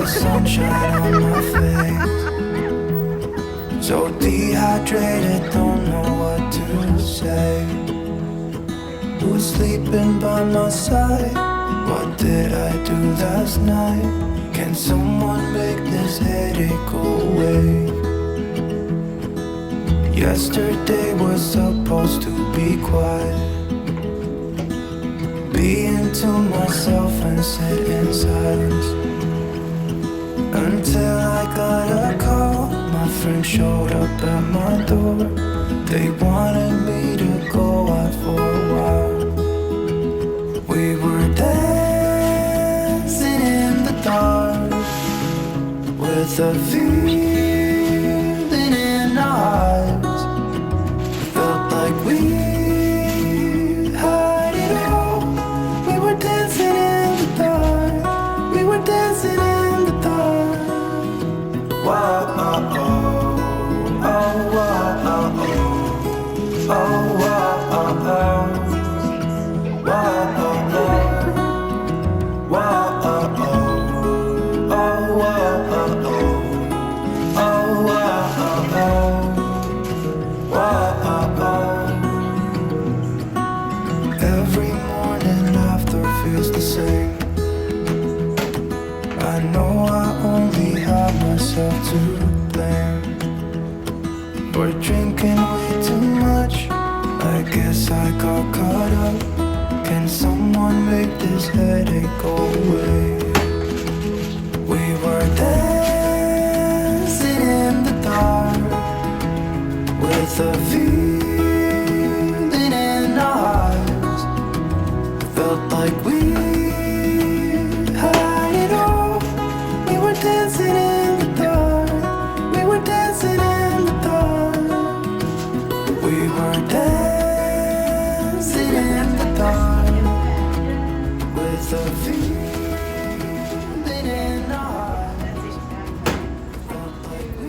sunshine on my face. So dehydrated, don't know what to say. Who's sleeping by my side? What did I do last night? Can someone make this headache go away? Yesterday was supposed to be quiet. Being to myself and sit in silence. Until I got a call, my friend showed up at my door. They wanted me to go out for a while. We were dancing in the dark with a feeling in our eyes. Felt like we had it all. We were dancing in the dark. We were dancing in the dark. Wow, oh, oh, oh, wow, oh, oh, oh, wow, oh, oh, wow, oh, oh, wow, oh, oh, oh, wow, oh, oh, oh, wow, oh, oh, wow, oh, oh. Every morning after feels the same. I know I only have myself to blame for drinking way too much. I guess I got caught up. Can someone make this headache go away? We were dancing in the dark with a feeling in our eyes. Felt like we had it all. We were dancing in the dark. We were dancing in the dark. We were dancing in the dark with a feeling in our eyes. Felt like we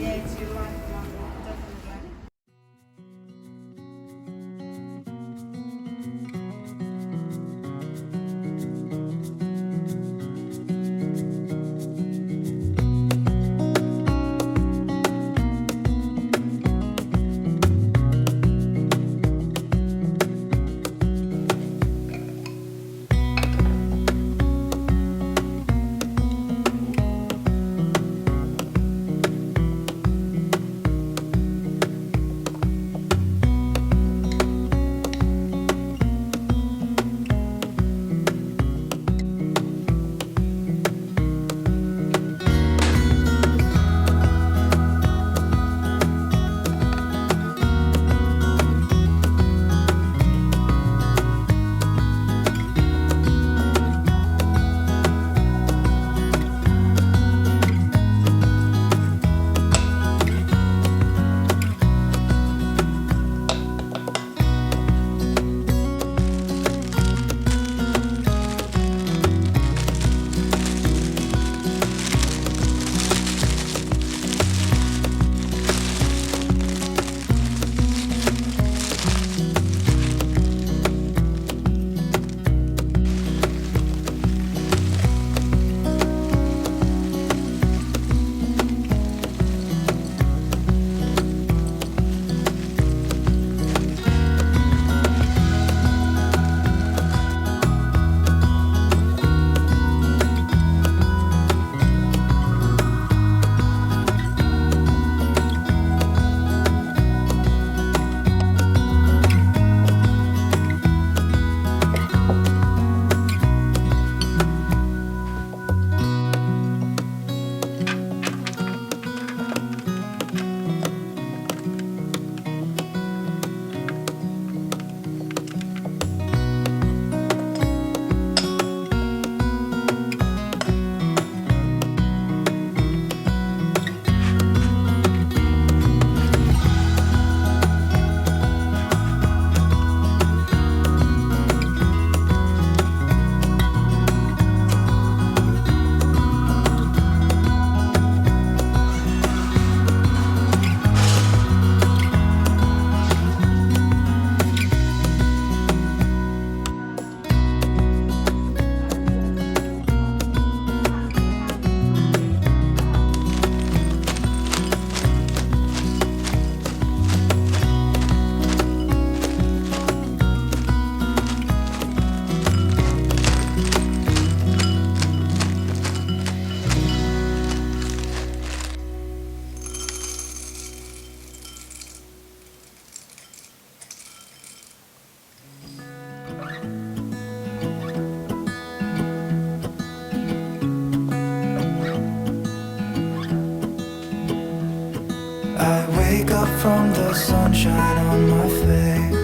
I wake up from the sunshine on my face,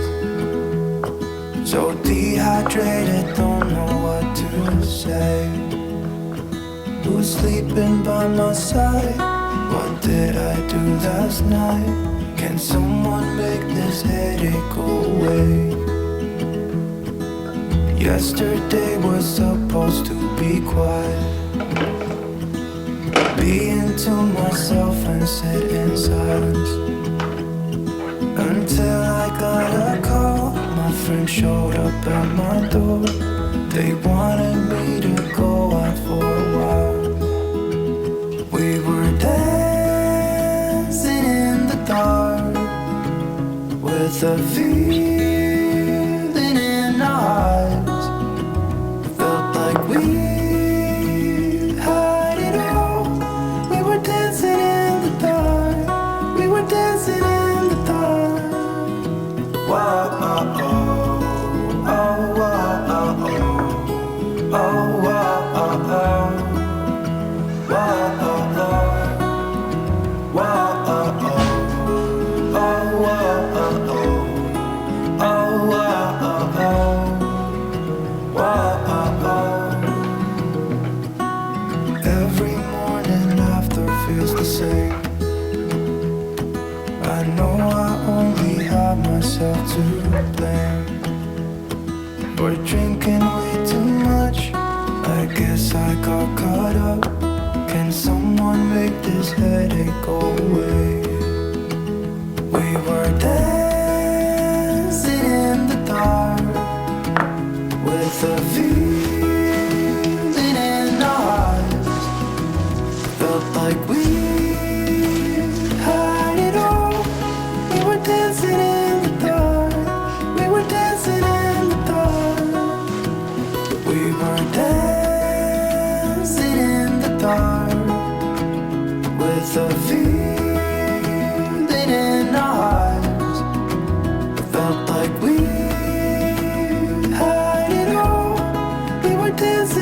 so dehydrated, don't know what to say. Who's sleeping by my side? What did I do last night? Can someone make this headache go away? Yesterday was supposed to be quiet, being to myself and sit in silence, until I got a call. My friend showed up at my door. They wanted me to go out for a while. We were dancing in the dark with a feeling in our eyes. Felt like we had it all. We were dancing in the dark. We were dancing in the dark. Wow, oh, oh, oh, wow, oh, oh, oh, wow, oh, oh, wow, oh, oh, wow, oh, oh, oh, wow, oh, oh, oh, wow, oh, oh, wow, oh, oh. Every morning after feels the same. I know I only have myself to blame for drinking way too much. I guess I got caught up. Can someone make this headache go away? We were dancing in the dark with a feeling in our eyes. Felt like we had it all. We were dancing in the dark. We were dancing in the dark. We were dancing in the dark with a feeling in our eyes. Felt like we had it all. We were dancing